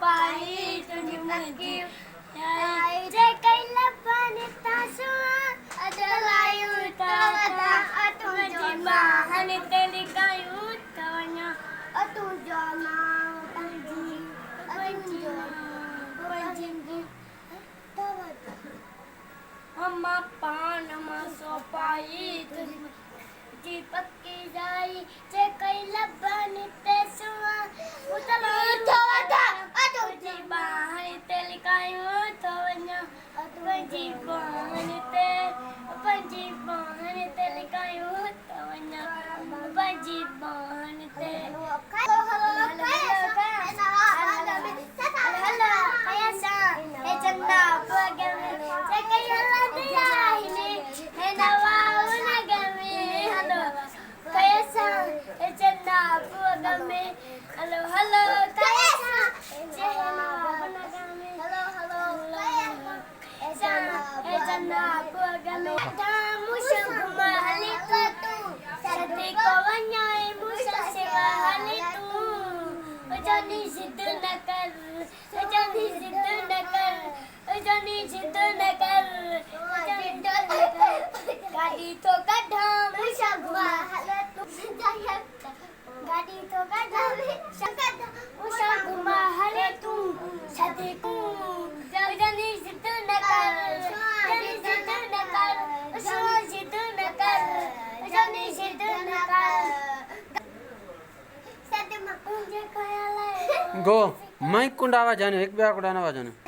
पायी तुझी मुझी जे कैला पाणी तासुआ अदलायु ताता तुझी बाहनी तेली कायु तवन्या तुझा नाव तुझी पंजी हम पान मसो पायी तुझी पक्की जाई जे कैला पाणी तासुआ तुझी बाहनी तेली कायु तवन्या पंजी बाहनी तेली कायु तवन्या पंजी बाहनी ते गाड़ी तो गड्ढा मुशा घुमा गाड़ी तो गड्ढा मुशा घुमा हले तू सदी को जनी जिद न कर जनी जिद न कर जिद न कर जनी जिद न कर सदी मकुंजे कयाला गो माइक कुंड आवाज आने एक बार कुंड आवाज आने